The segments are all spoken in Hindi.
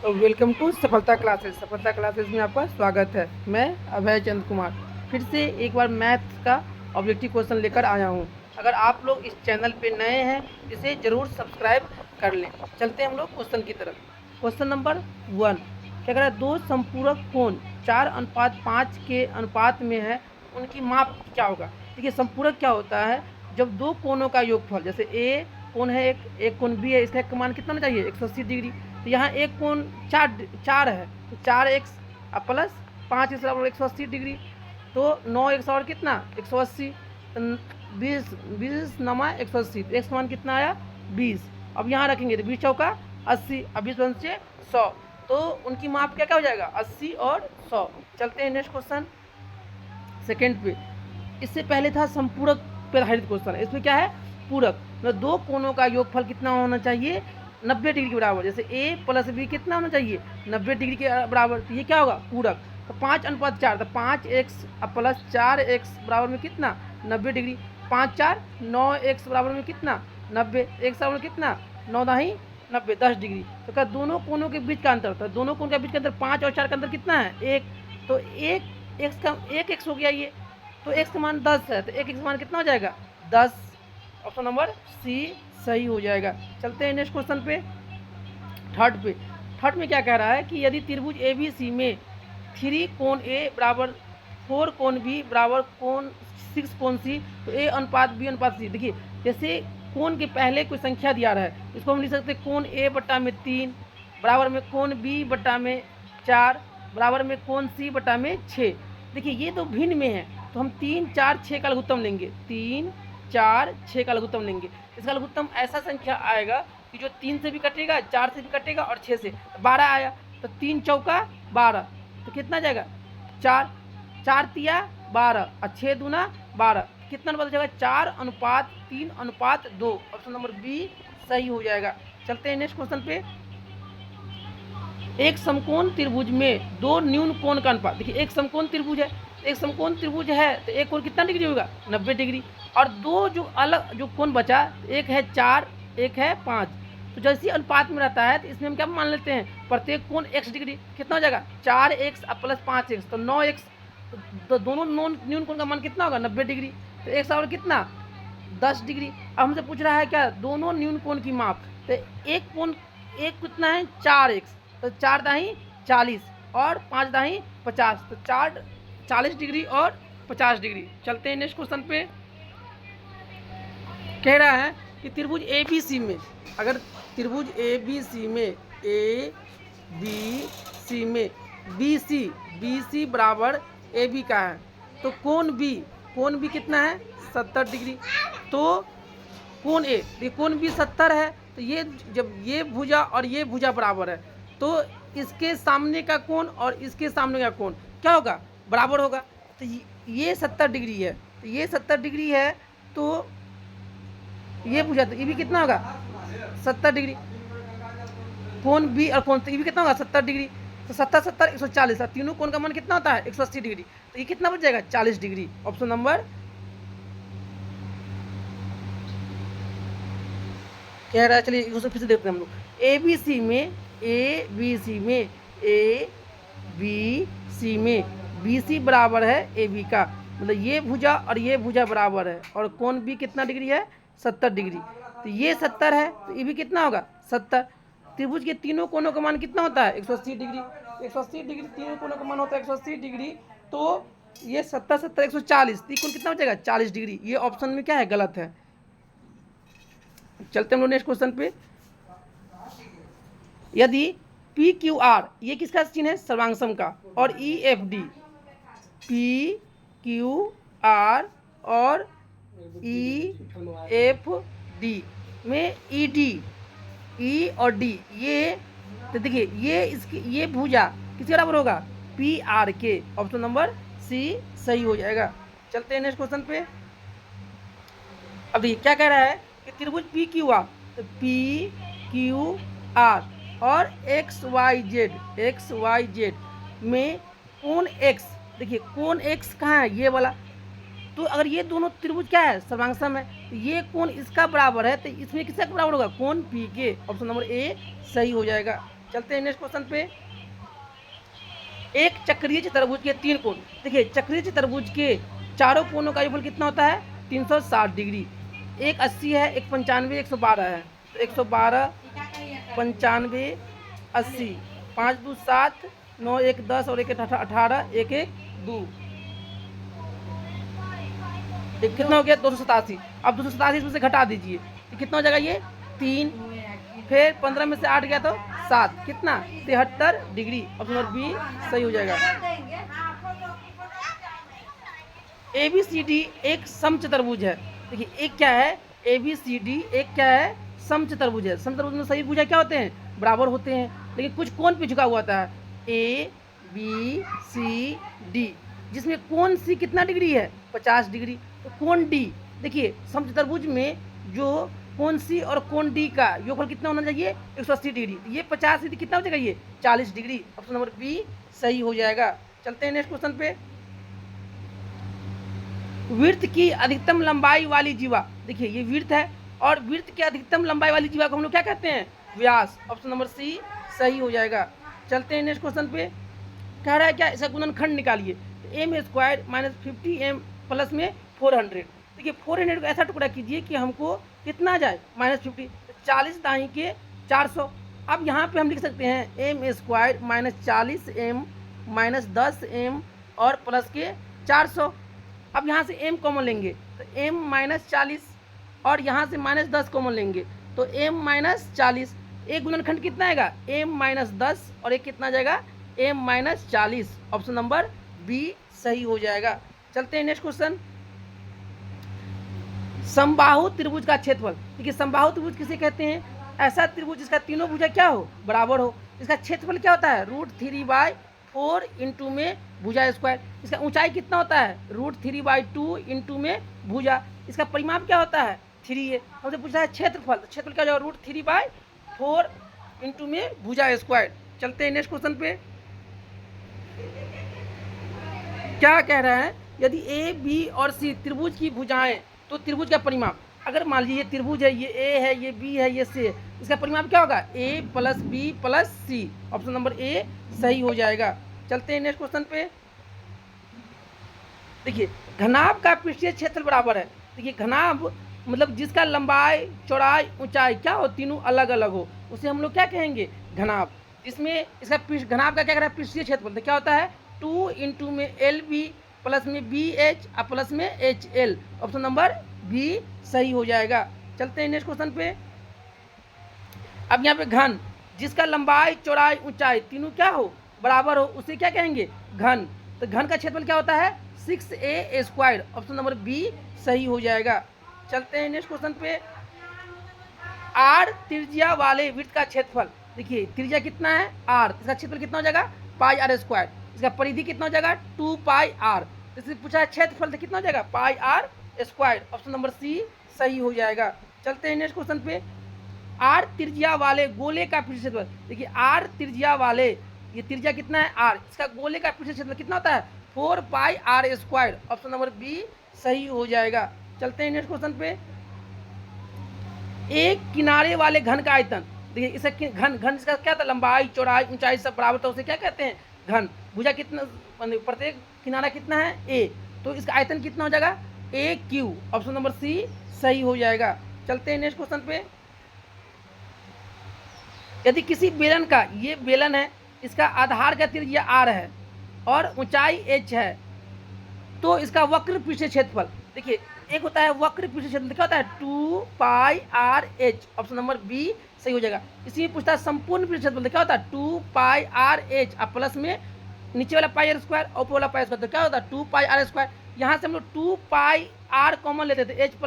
तो वेलकम टू सफलता क्लासेस। सफलता क्लासेस में आपका स्वागत है। मैं अभय चंद कुमार फिर से एक बार मैथ्स का ऑब्जेक्टिव क्वेश्चन लेकर आया हूँ। अगर आप लोग इस चैनल पे नए हैं इसे ज़रूर सब्सक्राइब कर लें। चलते हैं हम लोग क्वेश्चन की तरफ। क्वेश्चन नंबर 1 क्या कह रहा है, दो संपूरक कोण 4:5 के अनुपात में है, उनकी माप क्या होगा। देखिए संपूरक क्या होता है, जब दो कोणों का योगफल, जैसे ए कोण है, एक कोण बी है, इसका मान कितना होना चाहिए 180 डिग्री। तो यहाँ एक कोण चार है, तो 4x प्लस 5 बराबर 180 डिग्री। तो 9x और कितना 180, तो 20 180, एक्स मान कितना आया 20। अब यहाँ रखेंगे तो 20 चौका 80, अब 20 बन से 100, तो उनकी माप क्या क्या हो जाएगा 80 और 100। चलते हैं नेक्स्ट क्वेश्चन सेकेंड पे। इससे पहले था संपूरक पे आधारित क्वेश्चन है, इसमें क्या है पूरक, मतलब दो कोणों का योगफल कितना होना चाहिए 90 डिग्री के बराबर। जैसे ए प्लस बी कितना होना चाहिए 90 डिग्री के बराबर, तो ये क्या होगा पूरक। तो 5:4, तो 5x प्लस 4x बराबर में कितना 90 डिग्री। 5×4 9x बराबर में कितना 90, x बराबर में कितना 9×9 90 10 डिग्री। तो क्या दोनों कोणों के बीच का अंतर, तो दोनों कोण के बीच का अंतर 5 और 4 का अंतर कितना है 1, तो एक एक्स हो गया ये। तो x का मान 10 है, तो एक x मान कितना हो जाएगा 10। ऑप्शन नंबर सी सही हो जाएगा। चलते हैं नेक्स्ट क्वेश्चन पे थर्ड पे। थर्ड में क्या कह रहा है कि यदि त्रिभुज ए बी सी में 3 कोण ए बराबर 4 कोण बी बराबर कोण 6 कोण सी, तो ए अनुपात बी अनुपात सी। देखिए जैसे कोण के पहले कोई संख्या दिया रहा है, इसको हम लिख सकते हैं कोण ए बटा में 3 बराबर में कोण बी बटा में 4 बराबर में कोण सी बटा में 6। देखिए ये तो भिन्न में है, तो हम 3 4 6 का लघुत्तम लेंगे, 3 4 6 का लघुत्तम लेंगे। इसका लघुत्तम ऐसा संख्या आएगा कि जो 3 से भी कटेगा 4 से भी कटेगा और 6 से, 12 आया। तो 3 चौका 12, तो कितना जाएगा 4, 4 तिया 12 और 6 दूना 12, कितना अनुपात हो जाएगा 4:3:2। ऑप्शन नंबर बी सही हो जाएगा। चलते हैं नेक्स्ट क्वेश्चन पे। एक समकोण त्रिभुज में दो न्यून कोण का अनुपात। देखिए एक समकोण त्रिभुज है, एक समकोण त्रिभुज है तो एक कोण कितना डिग्री होगा 90 डिग्री, और दो जो अलग जो कोण बचा, एक है 4 एक है 5, तो जैसे अनुपात में रहता है तो इसमें हम क्या मान लेते हैं प्रत्येक कोण x डिग्री। कितना हो जाएगा 4x प्लस 5x, तो 9x। तो दोनों न्यून कोण का मान कितना होगा 90 डिग्री, तो एक और कितना 10 डिग्री। अब हमसे पूछ रहा है क्या दोनों न्यून कोण की माप, तो एक कोण एक कितना है 4x, तो 4 दाही 40 और 5 दाही 50, तो 4 40 डिग्री और 50 डिग्री। चलते हैं नेक्स्ट क्वेश्चन पे। कह रहा है कि त्रिभुज ए बी सी में, अगर त्रिभुज ए बी सी में बी सी बराबर ए बी का है, तो कोण बी कितना है 70 डिग्री। तो कोण ए, ये कोण बी 70 है, तो ये जब ये भुजा और ये भुजा बराबर है, तो इसके सामने का कोण और इसके सामने का कोण क्या होगा बराबर होगा। तो ये 70 डिग्री है, तो ये 70 डिग्री है, तो ये पूछा, तो ये भी कितना होगा 70 डिग्री। कोण बी और कोण ये भी कितना होगा 70 डिग्री, तो 70 70 140, तीनों कोण का मान कितना होता है 180 डिग्री, तो ये कितना बच जाएगा 40 डिग्री। ऑप्शन नंबर कह रहा है, चलिए फिर से देखते हैं हम लोग। ए बी सी में बी सी बराबर है ए बी का, मतलब ये भुजा और ये भुजा बराबर है, और कोण बी कितना डिग्री है 70 डिग्री, तो ये 70 है, तो ये भी कितना होगा 70। त्रिभुज के तीनों कोणों का मान कितना होता है 180 डिग्री, 180 डिग्री तीनों कोणों का मान होता है 180 डिग्री, तो ये 70 70 140, तो कोण कितना हो जाएगा 40 डिग्री। ये ऑप्शन में क्या है गलत है। चलते हम लोग नेक्स्ट क्वेश्चन पे। यदि पी क्यू आर, ये किसका चिन्ह है सर्वांगसम का, और E F D, P Q R और ई एफ डी में ई डी ई और डी, ये तो देखिए ये भुजा किसके बराबर होगा पी आर के। ऑप्शन नंबर सी सही हो जाएगा। चलते हैं नेक्स्ट क्वेश्चन पे। अब देखिए क्या कह रहा है कि त्रिभुज पी क्यू आर, तो पी क्यू आर और एक्स वाई जेड में कोण एक्स, देखिए कोण एक्स कहाँ है ये वाला, तो अगर ये दोनों त्रिभुज क्या है सर्वांगसम है, तो ये कोण इसका बराबर है, तो इसमें किसका बराबर होगा कोण पी के। ऑप्शन नंबर ए सही हो जाएगा। चलते हैं नेक्स्ट क्वेश्चन पे। एक चक्रीय चतुर्भुज के 3 कोण, देखिए चक्रीय चतुर्भुज के चारों कोणों का योगफल कितना होता है 360 डिग्री। एक 80 है, एक 95, 112 है, तो 112 95 80, 5 2 7, 9 1 10 और 1 18, 1 1 2, कितना हो गया 287। अब 287 इसमें से घटा दीजिए तो कितना हो जाएगा ये 3, फिर 15 में से 8 गया तो 7, कितना 73 डिग्री। ऑप्शन नंबर बी सही हो जाएगा। ABCD एक समचतुर्भुज है। देखिए एक क्या है ABCD, एक क्या है समचतुर्भुज है। समचतुर्भुज में सभी भुजा क्या होते हैं बराबर होते हैं, लेकिन कुछ कोण पे झुका हुआ था ABCD, जिसमें कोण C कितना डिग्री है 50 डिग्री। तो कोण D, देखिए समचतुर्भुज में जो कोण C और कोण D का योगफल कितना होना चाहिए 180 डिग्री। तो ये 50 डिग्री कितना हो जाएगा ये 40 डिग्री। ऑप्शन नंबर बी सही हो जाएगा। चलते हैं नेक्स्ट क्वेश्चन पे। वृत्त की अधिकतम लंबाई वाली जीवा, देखिए ये वृत्त है और वृत्त की अधिकतम लंबाई वाली जीवा को हम लोग क्या कहते हैं व्यास। ऑप्शन नंबर सी सही हो जाएगा। चलते हैं नेक्स्ट क्वेश्चन पे। कह रहा है क्या इसका गुणनखंड निकालिए। m² - 50m प्लस में 400। देखिए 400 को ऐसा टुकड़ा कीजिए कि हमको कितना आ जाए -50, 40 दाई के 400। अब यहाँ पे हम लिख सकते हैं m² - 40m - 10m और प्लस के 400। अब यहाँ से m कॉमन लेंगे तो m - 40 और यहाँ से -10 कॉमन लेंगे तो m - 40। एक गुणनखंड कितना आएगा m - 10 और एक कितना आ जाएगा m - 40। ऑप्शन नंबर बी सही हो जाएगा। चलते हैं नेक्स्ट क्वेश्चन। समबाहु त्रिभुज का क्षेत्रफल, देखिए समबाहु त्रिभुज किसे कहते हैं ऐसा त्रिभुज जिसका तीनों भुजा क्या हो बराबर हो। इसका क्षेत्रफल क्या होता है √3/4 इंटू में भुजा स्क्वायर। इसका ऊंचाई कितना होता है √3/2 इंटू में भुजा। इसका परिमाप क्या होता है 3 है। हमसे पूछा है क्षेत्रफल, तो क्षेत्रफल क्या हो जाएगा √3/4 इंटू में भुजा स्क्वायर। चलते हैं नेक्स्ट क्वेश्चन पे। क्या कह रहा है यदि ए बी और सी त्रिभुज की भुजाएं तो त्रिभुज का परिमाप, अगर मान लीजिए त्रिभुज है ये ए है ये बी है ये सी है, इसका परिमाप क्या होगा a + b + c। Option number A सही हो जाएगा। चलते हैं नेक्स्ट क्वेश्चन पे। देखिए घनाभ का पृष्ठीय क्षेत्र बराबर है। देखिए घनाभ मतलब जिसका लंबाई चौड़ाई ऊंचाई क्या हो तीनों अलग अलग हो उसे हम लोग क्या कहेंगे घनाभ। जिसमें इसका घनाभ का क्या कह रहा है पृष्ठीय क्षेत्रफल तो क्या होता है 2 इंटू में LB प्लस में BH और प्लस में HL। ऑप्शन नंबर बी सही हो जाएगा। चलते हैं नेक्स्ट क्वेश्चन पे। अब यहाँ पे घन जिसका लंबाई चौड़ाई ऊंचाई तीनों क्या हो बराबर हो उसे क्या कहेंगे घन। तो घन का क्षेत्रफल क्या होता है 6a²। ऑप्शन नंबर बी सही हो जाएगा। चलते हैं नेक्स्ट क्वेश्चन पे। r त्रिज्या वाले वृत्त का क्षेत्रफल, देखिए त्रिज्या कितना है r, इसका क्षेत्रफल कितना हो जाएगा πr²। इसका परिधि कितना हो जाएगा 2πr। इससे पूछा है क्षेत्रफल तो कितना हो जाएगा πr²। ऑप्शन नंबर सी सही हो जाएगा। चलते हैं नेक्स्ट क्वेश्चन पे। r त्रिज्या वाले गोले का पृष्ठीय क्षेत्रफल, देखिए r त्रिज्या वाले ये त्रिज्या कितना है r, इसका गोले का पृष्ठीय क्षेत्रफल कितना होता है 4πr²। ऑप्शन नंबर बी सही हो जाएगा। चलते हैं नेक्स्ट क्वेश्चन पे। एक किनारे वाले घन का आयतन, देखिए इसका घन इसका क्या था लंबाई चौड़ाई ऊंचाई सब बराबर था उसे क्या कहते हैं घन। भुजा कितना प्रत्येक किनारा कितना है a, तो इसका आयतन कितना हो जाएगा AQ। ऑप्शन नंबर सी सही हो जाएगा। चलते हैं नेक्स्ट क्वेश्चन पे। यदि किसी बेलन का, ये बेलन है इसका आधार का त्रिज्या r है और ऊंचाई h है तो इसका वक्र पृष्ठीय क्षेत्रफल, देखिए एक होता है वक्र पृष्ठीय क्षेत्रफल क्या होता है 2πrh। ऑप्शन नंबर बी सही हो जाएगा। इसी में पूछता है संपूर्ण पृष्ठीय क्षेत्रफल क्या होता है 2πrh और प्लस में नीचे वाला πr² और ऊपर वाला πr² तो क्या होता है 2πr²। यहाँ से हम लोग 2πr कॉमन लेते थे h +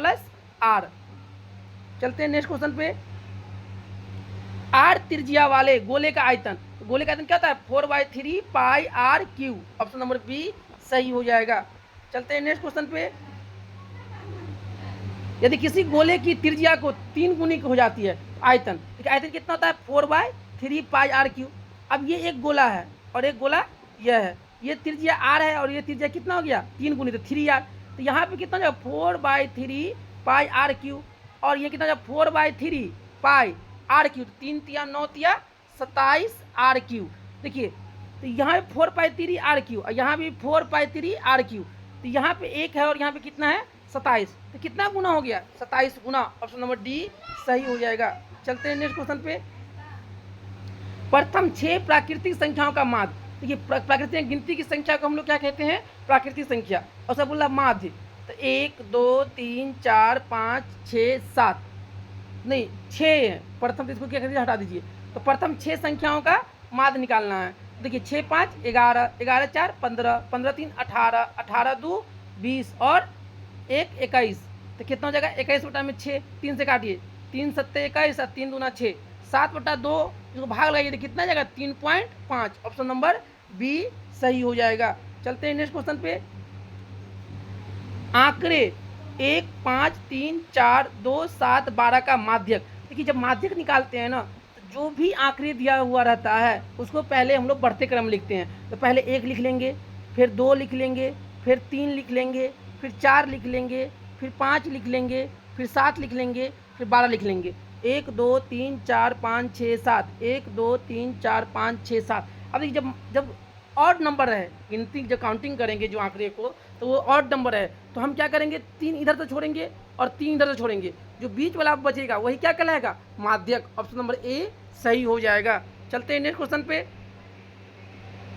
r। चलते हैं नेक्स्ट क्वेश्चन पे। r त्रिज्या वाले गोले का आयतन, तो गोले का आयतन क्या होता है 4/3πr³। ऑप्शन नंबर बी सही हो जाएगा। चलते हैं नेक्स्ट क्वेश्चन पे। यदि किसी गोले की त्रिज्या को 3 गुनी हो जाती है आयतन, तो आयतन कितना होता है 4/3πr³। अब ये एक गोला है और एक गोला यह है, ये त्रिज्या r है और ये त्रिज्या कितना हो गया 3 गुनी तो 3r। तो यहाँ पे कितना हो जाएगा 4/3πr³ और ये कितना हो जाएगा 4/3πr³। 3 × 9 = 27 are Q. देखिए तो यहाँ पे 4 पाई 3 आर क्यू और यहाँ भी 4 पाई 3 आर क्यू। तो यहाँ पे 1 है और यहाँ पे कितना है 27। तो कितना गुना हो गया 27 गुना। ऑप्शन नंबर डी सही हो जाएगा। चलते हैं नेक्स्ट क्वेश्चन पे। प्रथम 6 प्राकृतिक संख्याओं का माध्य। देखिए प्राकृतिक गिनती की संख्या को हम लोग क्या कहते हैं प्राकृतिक संख्या, और सब बोला माध्य। तो 1 2 3 4 5 6 7 नहीं 6 है प्रथम, तो इसको क्या कहते हैं हटा दीजिए। तो प्रथम 6 संख्याओं का माध्य निकालना है। देखिए 6 5 11, 11 4 15, 15 3 18, 18 2 20 और 1 21। तो कितना हो जाएगा 21 बटा में 6, 3 से काटिए, 3 7 21 और 3 दूना 6, 7 बटा 2 इसको भाग लगाइए तो कितना जाएगा 3.5। ऑप्शन नंबर बी सही हो जाएगा। चलते हैं नेक्स्ट क्वेश्चन पे। आंकड़े 1 5 3 4 2 7 12 का माध्यक। देखिए जब माध्यक निकालते हैं ना तो जो भी आंकड़े दिया हुआ रहता है उसको पहले हम लोग बढ़ते क्रम लिखते हैं। तो पहले 1 लिख लेंगे, फिर 2 लिख लेंगे, फिर 3 लिख लेंगे, फिर 4 लिख लेंगे, फिर 5 लिख लेंगे, फिर 7 लिख लेंगे, फिर 12 लिख लेंगे। 1 2 3 4 5 6 7, 1 2 3 4 5 6 7। अब देखिए जब ऑड नंबर है, गिनती जब काउंटिंग करेंगे जो आंकड़े को तो वो ऑड नंबर है, तो हम क्या करेंगे 3 इधर से छोड़ेंगे और 3 इधर से छोड़ेंगे, जो बीच वाला बचेगा वही क्या कहलाएगा माध्यक। ऑप्शन नंबर ए सही हो जाएगा। चलते हैं नेक्स्ट क्वेश्चन पे।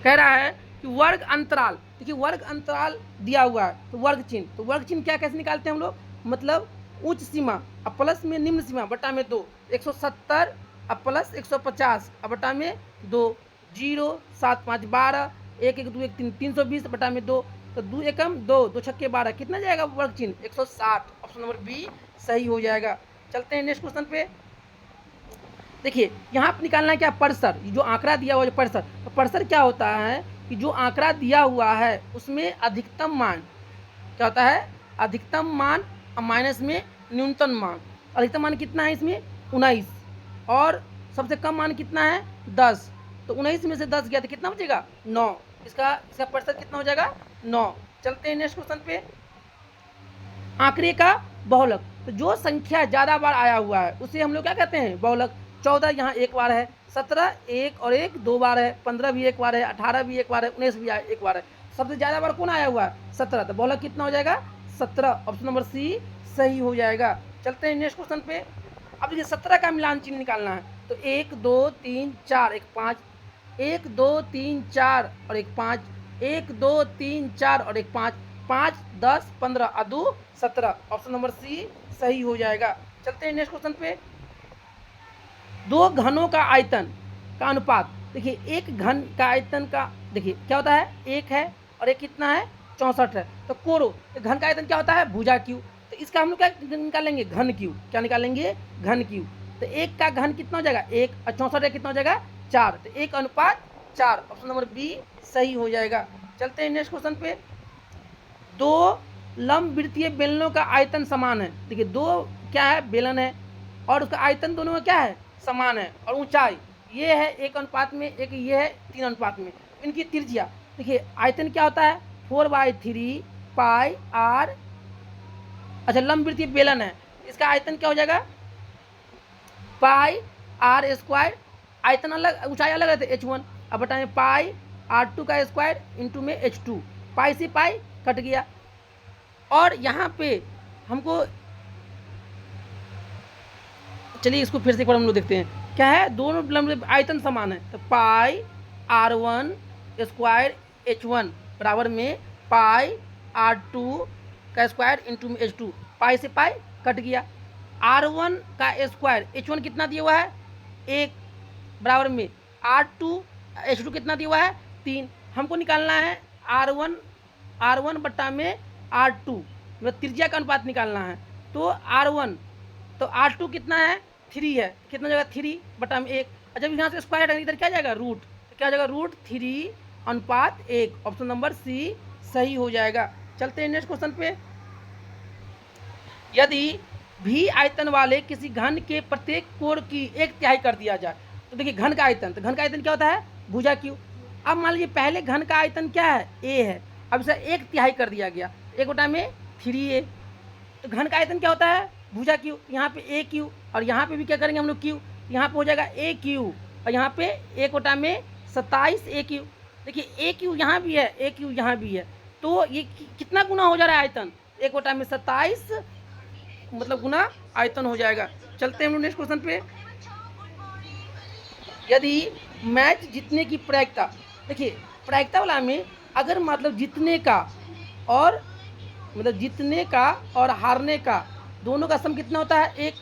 कह रहा है कि वर्ग अंतराल। देखिए वर्ग अंतराल दिया हुआ है तो वर्ग चिन्ह, तो वर्ग चिन्ह क्या कैसे निकालते हैं हम लोग, मतलब उच्च सीमा अब प्लस में निम्न सीमा बटा में 2, 170 अब प्लस 150 अब बटा में 2, 0 7 5 12, 1 1 2 1 3, 320 बटा में 2, तो 2 एकम 2, 2 छक्के 12, कितना जाएगा वर्ग चिन्ह 160। ऑप्शन नंबर बी सही हो जाएगा। चलते हैं नेक्स्ट क्वेश्चन पे। देखिए यहाँ पर निकालना है क्या परिसर, जो आंकड़ा दिया हुआ है परिसर। तो परिसर क्या होता है कि जो आंकड़ा दिया हुआ है उसमें अधिकतम मान क्या होता है, अधिकतम मान माइनस में न्यूनतम मान। अधिकतम मान कितना है इसमें 19 और सबसे कम मान कितना है 10। तो 19 में से 10 गया तो कितना बचेगा 9। इसका प्रतिशत कितना हो जाएगा 9। चलते हैं नेक्स्ट क्वेश्चन पे। आंकड़े का बहुलक। तो जो संख्या ज़्यादा बार आया हुआ है उसे हम लोग क्या कहते हैं बहुलक। 14 यहाँ एक बार है, 17 1 और 1 2 बार है, 15 भी एक बार है, 18 भी एक बार है, 19 भी एक बार है। सबसे ज़्यादा बार कौन आया हुआ है 17, तो बहुलक कितना हो जाएगा 17। ऑप्शन नंबर सी सही हो जाएगा। चलते हैं नेक्स्ट क्वेश्चन पे। अब देखिए 17 का मिलान चिन्ह निकालना है। तो 1 2 3 4 1 5, 1 2 3 4 और 1 5, 1 2 3 4 और 1 5, 5 10 15 और 2 17। ऑप्शन नंबर सी सही हो जाएगा। चलते हैं नेक्स्ट क्वेश्चन पे। दो घनों का आयतन का अनुपात। देखिए एक घन का आयतन का देखिए क्या होता है, एक है और एक कितना है 64 है। तो कोरो तो घन का आयतन क्या होता है भुजा क्यू। तो इसका हम लोग क्या निकालेंगे घन क्यू। क्या निकालेंगे घन क्यू। तो एक का घन कितना हो जाएगा 1 और 64 कितना हो जाएगा 4। तो 1 अनुपात 4। ऑप्शन नंबर बी सही हो जाएगा। चलते हैं नेक्स्ट क्वेश्चन पे। दो लंबवृत्तीय बेलनों का आयतन समान है। देखिए दो क्या है बेलन है और उसका आयतन दोनों में क्या है समान है, और ऊंचाई ये है 1 अनुपात में, एक ये है 3 अनुपात में। इनकी त्रिज्या देखिए आयतन क्या होता है 4/3 पाई आर। अच्छा लंबवृत्तीय बेलन है, इसका आयतन क्या हो जाएगा पाई आर स्क्वायर। आयतन अलग ऊंचाई अलग रहते h1 अब बटा में पाई r2 का स्क्वायर इंटू में h2। पाई से पाई कट गया। और यहाँ पे हमको चलिए इसको फिर से एक बार हम लोग देखते हैं क्या है। दोनों लंब आयतन समान है तो पाई r1 स्क्वायर h1 बराबर में पाई r2 का स्क्वायर इंटू में h2। पाई से पाई कट गया। r1 का स्क्वायर h1 कितना दिया हुआ है 1 बराबर में r2 h2 कितना दिया हुआ है 3। हमको निकालना है r1 बट्टा में r2 मतलब त्रिज्या का अनुपात निकालना है। तो r1 तो r2 कितना है 3 है, कितना जाएगा 3 बटा में 1। जब यहाँ से स्क्वायर हटाएंगे इधर क्या जाएगा रूट, तो क्या जाएगा √3 अनुपात 1। ऑप्शन नंबर सी सही हो जाएगा। चलते हैं नेक्स्ट क्वेश्चन पे। यदि भी आयतन वाले किसी घन के प्रत्येक कोण की 1/3 कर दिया जाए। तो देखिए घन का आयतन, तो घन का आयतन क्या होता है भुजा क्यू। अब मान लीजिए पहले घन का आयतन क्या है a है, अब इसे 1/3 कर दिया गया 1 बटा में 3a। तो घन का आयतन क्या होता है भुजा क्यू। यहाँ पे a क्यू और यहाँ पे भी क्या करेंगे हम लोग क्यू। यहाँ पे हो जाएगा a क्यू और यहाँ पे 1/27 ए क्यू। देखिए ए क्यू यहाँ भी है, ए क्यू यहाँ भी है, तो ये कितना गुना हो जा रहा है आयतन, 1/27 मतलब गुना आयतन हो जाएगा। चलते हैं हम लोग नेक्स्ट क्वेश्चन पे। यदि मैच जीतने की प्रायिकता, देखिए प्रायिकता वाला में अगर मतलब जीतने का और मतलब जीतने का और हारने का दोनों का सम कितना होता है, एक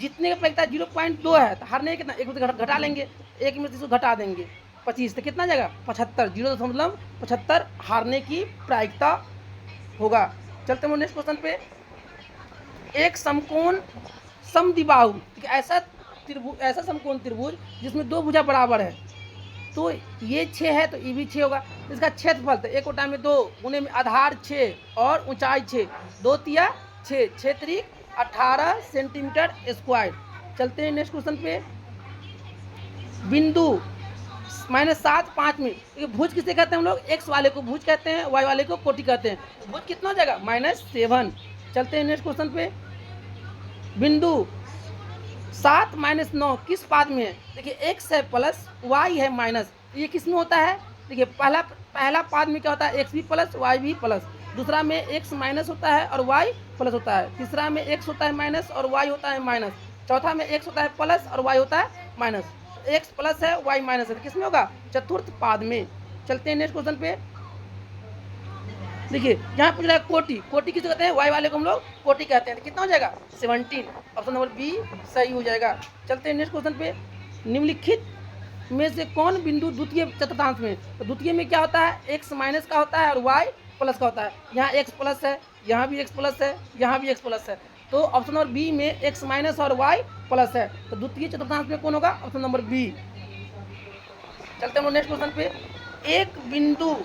जीतने का प्रायिकता 0.2 है, तो हारने का कितना, एक में घटा लेंगे, एक में से घटा देंगे 25, तो कितना जाएगा 75, 0.75 हारने की प्रायिकता होगा। चलते हैं नेक्स्ट क्वेश्चन पे। एक समकोण समद्विबाहु, ऐसा समकोण त्रिभुज जिसमें दो भुजा बराबर है, तो ये 6 है तो ये भी 6 होगा। इसका क्षेत्रफल तो 1/2 गुने में आधार 6 और ऊंचाई 6, 2 तिया 6, 6 त्रिक 18 सेंटीमीटर स्क्वायर। चलते हैं नेक्स्ट क्वेश्चन पे। बिंदु -7 5 में, भुज किसे कहते हैं हम लोग, एक्स वाले को भुज कहते हैं, वाई वाले को कोटि कहते हैं, तो भुज कितना हो जाएगा -7। चलते हैं नेक्स्ट क्वेश्चन पे। बिंदु 7 - 9 किस पाद में है, देखिए एक्स है प्लस वाई है माइनस, ये किस में होता है, देखिए पहला पाद में क्या होता है, एक्स भी प्लस वाई भी प्लस, दूसरा में एक्स माइनस होता है और वाई प्लस होता है, तीसरा में एक्स होता है माइनस और वाई होता है माइनस, चौथा में एक्स होता है प्लस और वाई होता है माइनस, एक्स प्लस है वाई माइनस है, तो किस में होगा, चतुर्थ पाद में। चलते हैं नेक्स्ट क्वेश्चन पे। देखिए यहाँ पूछ रहा है कोटि, कोटि किसे कहते हैं, वाई वाले को हम लोग कोटि कहते हैं, तो कितना हो जाएगा 17, ऑप्शन नंबर बी सही हो जाएगा। चलते हैं नेक्स्ट क्वेश्चन पे। निम्नलिखित में से कौन बिंदु द्वितीय चतुर्थांश में, तो द्वितीय में क्या होता है, एक्स माइनस का होता है और वाई प्लस का होता है, यहाँ एक्स प्लस है, यहाँ भी एक्स प्लस है, यहाँ भी एक्स प्लस है, तो ऑप्शन नंबर बी में एक्स माइनस और वाई प्लस है, तो द्वितीय चतुर्थांश में कौन होगा, ऑप्शन नंबर बी। चलते हैं नेक्स्ट क्वेश्चन पे। एक बिंदु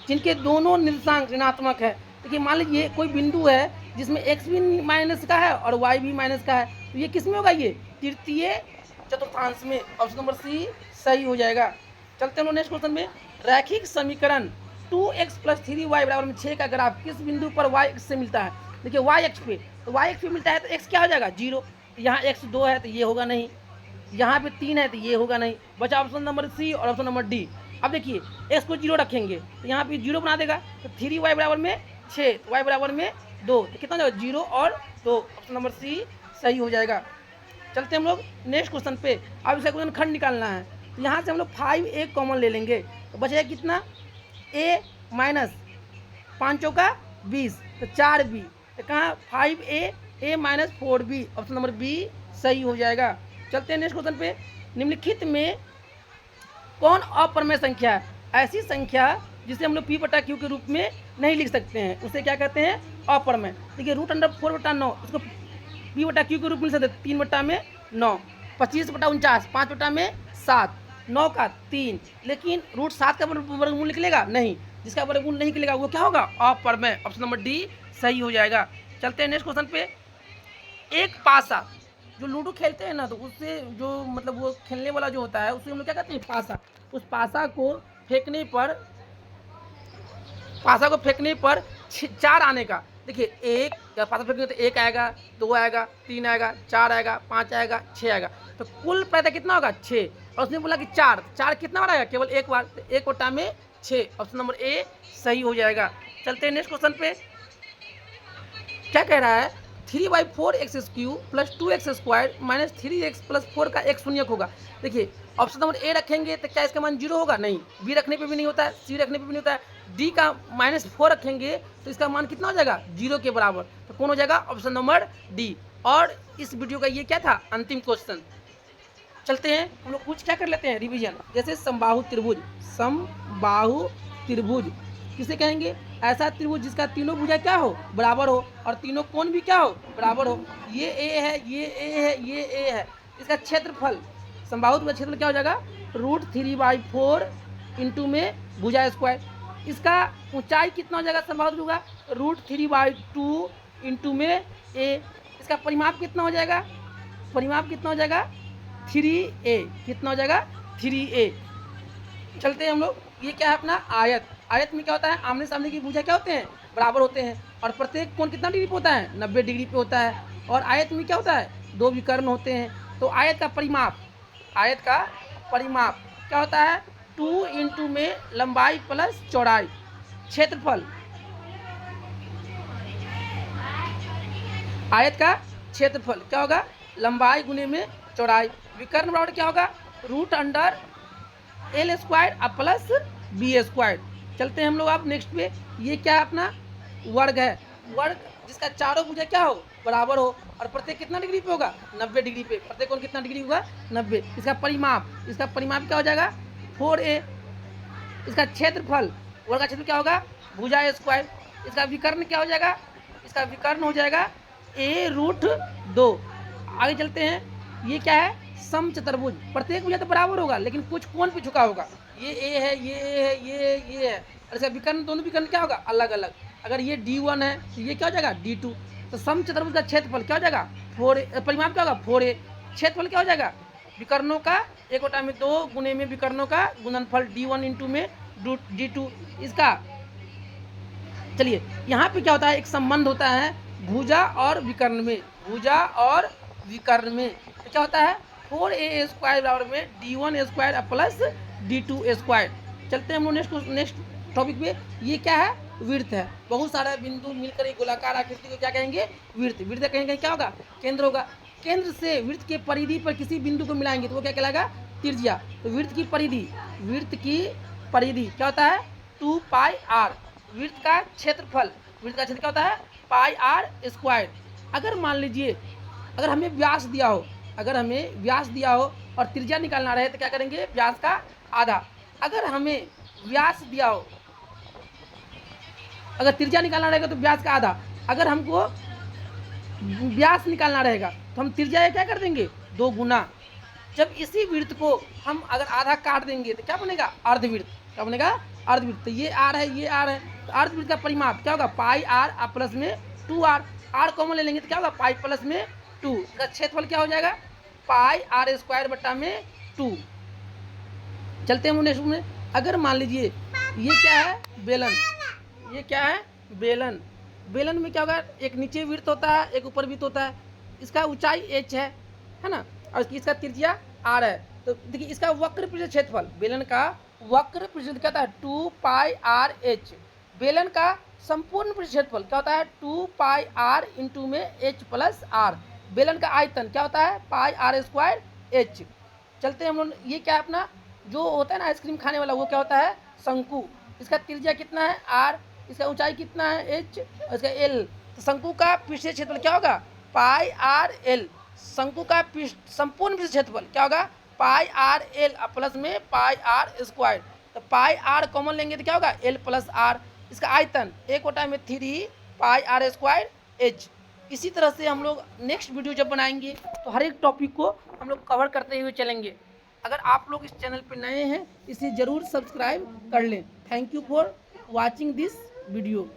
जिनके दोनों निर्देशांक ऋणात्मक है, देखिए मान लीजिए कोई बिंदु है जिसमें एक्स भी माइनस का है और वाई भी माइनस का है, तो ये किस में होगा, ये तृतीय चतुर्थांश में, ऑप्शन नंबर सी सही हो जाएगा। चलते हैं नेक्स्ट क्वेश्चन में। रैखिक समीकरण 2x + 3y = 6 का ग्राफ किस बिंदु पर y अक्ष से मिलता है, देखिए y अक्ष पे, तो y अक्ष पे मिलता है तो x क्या हो जाएगा 0, तो यहाँ x 2 है तो ये होगा नहीं, यहाँ पे 3 है तो ये होगा नहीं, बचा ऑप्शन नंबर सी और ऑप्शन नंबर डी। अब देखिए x को 0 रखेंगे तो यहाँ पे 0 बना देगा, तो 3y = 6, y = 2, तो कितना हो जाएगा 0 और 2, ऑप्शन नंबर सी सही हो जाएगा। चलते हम लोग नेक्स्ट क्वेश्चन पे। अब इसका क्वेश्चन खंड निकालना है, तो यहाँ से हम लोग 5a कॉमन ले लेंगे, तो बचेगा कितना, a माइनस 5 चौका 20, तो 4b, तो कहाँ 5a, a - 4b, option number B सही हो जाएगा। चलते हैं नेक्स्ट क्वेश्चन पे। निम्नलिखित में कौन अप्रमेय संख्या है, ऐसी संख्या जिसे हम लोग p/q के रूप में नहीं लिख सकते हैं, उसे क्या कहते हैं, अप्रमेय। देखिए √4/9 उसको p/q के रूप में लिख सकते हैं, 3/9, 25/49, 5/7, 9 का 3, लेकिन √7 का वर्गमूल निकलेगा नहीं, जिसका वर्गमूल नहीं निकलेगा वो क्या होगा, अप्रमेय, ऑप्शन नंबर डी सही हो जाएगा। चलते हैं नेक्स्ट क्वेश्चन पे। एक पासा, जो लूडो खेलते हैं ना, तो उससे जो मतलब वो खेलने वाला जो होता है उसे हम लोग क्या कहते हैं, पासा। उस पासा को फेंकने पर 4 आने का, देखिए एक पासा फेंकेंगे तो 1 आएगा, 2 आएगा, 3 आएगा, 4 आएगा, 5 आएगा, 6 आएगा, तो कुल प्रायः कितना होगा 6, और उसने बोला कि 4 कितना बार आएगा, केवल एक बार, तो 1/6, ऑप्शन नंबर ए सही हो जाएगा। चलते हैं नेक्स्ट क्वेश्चन पे। क्या कह रहा है, 3/4x³ + 2x² - 3x + 4 का एक शून्यक होगा। देखिए ऑप्शन नंबर ए रखेंगे तो क्या इसका मान 0 होगा, नहीं, बी रखने पे भी नहीं होता है, सी रखने पे भी नहीं होता है, डी का -4 रखेंगे तो इसका मान कितना हो जाएगा 0 के बराबर, तो कौन हो जाएगा, ऑप्शन नंबर डी। और इस वीडियो का ये क्या था, अंतिम क्वेश्चन। चलते हैं हम लोग कुछ क्या कर लेते हैं, रिवीजन। जैसे समबाहु त्रिभुज किसे कहेंगे, ऐसा त्रिभुज जिसका तीनों भुजा क्या हो, बराबर हो, और तीनों कोण भी क्या हो, बराबर हो। ये ए है, ये ए है, ये ए है, इसका क्षेत्रफल, समबाहु का क्षेत्रफल क्या हो जाएगा, √3/4 इंटू में भुजा स्क्वायर। इसका ऊंचाई कितना हो जाएगा, समबाहु होगा √3/2 इंटू में ए। इसका परिमाप कितना हो जाएगा, 3a, कितना हो जाएगा 3a। चलते हैं हम लोग, ये क्या है अपना आयत। आयत में क्या होता है, आमने सामने की भुजा क्या होते हैं, बराबर होते हैं, और प्रत्येक कोण कितना डिग्री पे होता है, 90 डिग्री पे होता है, और आयत में क्या होता है, 2 विकर्ण होते हैं। तो आयत का परिमाप क्या होता है 2 इंटू में लंबाई प्लस चौड़ाई। क्षेत्रफल आयत का क्षेत्रफल क्या होगा लंबाई गुने में चौड़ाई। विकर्ण बराबर क्या होगा रूट अंडर एल स्क्वायर अब प्लस बी स्क्वायर। चलते हैं हम लोग आप नेक्स्ट पे। ये क्या है अपना वर्ग है, वर्ग जिसका चारों भुजा क्या हो बराबर हो और प्रत्येक कितना डिग्री पे होगा 90 डिग्री पे। प्रत्येक कौन कितना डिग्री होगा 90। इसका परिमाप क्या हो जाएगा 4a। इसका क्षेत्रफल वर्ग का क्षेत्र क्या होगा भुजा स्क्वायर। इसका विकर्ण क्या हो जाएगा इसका विकर्ण हो जाएगा a रूट 2। आगे चलते हैं। ये क्या है सम चतुर्भुज। प्रत्येक भुजा तो बराबर होगा लेकिन कुछ कोण पे झुका होगा। ये a है ये a है ये है और इसका विकर्ण दोनों विकर्ण क्या होगा अलग अलग। अगर ये d1 है तो ये क्या हो जाएगा d2। तो सम चतुर्भुज का क्षेत्रफल क्या हो जाएगा 4a। परिमाप क्या होगा 4a। क्षेत्रफल क्या हो जाएगा विकर्णों का 1/2 गुने में विकर्णों का गुणनफल d1 इंटू में d2। इसका चलिए यहाँ पे क्या होता है एक संबंध होता है भुजा और विकर्ण में। भुजा और विकर्ण में तो क्या होता है 4a स्क्वायर बराबर में d1 square plus d2 square. चलते हैं हम लोग नेक्स्ट टॉपिक पे। ये क्या है वृत्त है। बहुत सारे बिंदु मिलकर एक गोलाकार आकृति को क्या कहेंगे वृत्त। वृत्त कहीं कहीं क्या होगा केंद्र होगा। केंद्र से वृत्त के परिधि पर किसी बिंदु को मिलाएंगे तो वो क्या कहलाएगा त्रिज्या। तो वृत्त की परिधि क्या होता है 2 पाई आर। वृत्त का क्षेत्रफल क्या होता है पाई आर स्क्वायर। अगर मान लीजिए अगर हमें व्यास दिया हो और त्रिज्या निकालना रहे तो क्या करेंगे व्यास का आधा। अगर हमें व्यास दिया हो अगर त्रिज्या निकालना रहेगा तो व्यास का आधा। अगर हमको व्यास निकालना रहेगा तो हम त्रिज्या क्या कर देंगे 2 गुना। जब इसी वृत्त को हम अगर आधा काट देंगे तो क्या बनेगा अर्धवृत्त। क्या बनेगा अर्धवृत्त। तो ये आर है ये आर है तो अर्धवृत्त का परिमाप क्या होगा पाई आर प्लस में 2r। आर कॉमन ले लेंगे तो क्या होगा पाई प्लस में 2। इसका क्षेत्रफल क्या हो जाएगा पाई आर स्क्वायर बटा में 2। चलते हैं नेक्स्ट में। अगर मान लीजिए ये क्या है बेलन। ये क्या है बेलन। बेलन में क्या होगा एक नीचे वृत्त होता है एक ऊपर वृत्त होता है। इसका ऊंचाई h है ना और इसका त्रिज्या r है। तो देखिए इसका वक्र पृष्ठ क्षेत्रफल बेलन का वक्र पृष्ठ क्या होता है 2 पाई आर एच। बेलन का संपूर्ण पृष्ठ क्षेत्रफल क्या होता है 2 पाई आर इंटू में h प्लस आर। बेलन का आयतन क्या होता है पाई आर स्क्वायर h। चलते हैं हम लोग। ये क्या है अपना जो होता है ना आइसक्रीम खाने वाला वो क्या होता है शंकु। इसका त्रिज्या कितना है r। इसका ऊंचाई कितना है h और इसका l। तो शंकु का पृष्ठीय क्षेत्रफल क्या होगा पाई आर एल। शंकु का संपूर्ण पृष्ठ क्षेत्रफल क्या होगा पाई आर एल प्लस में पाई आर स्क्वायर। तो पाई आर कॉमन लेंगे तो क्या होगा एल प्लस आर। इसका आयतन 1/3 पाई आर स्क्वायर एच। इसी तरह से हम लोग नेक्स्ट वीडियो जब बनाएंगे तो हर एक टॉपिक को हम लोग कवर करते हुए चलेंगे। अगर आप लोग इस चैनल पर नए हैं इसे ज़रूर सब्सक्राइब कर लें। Thank you for watching this video.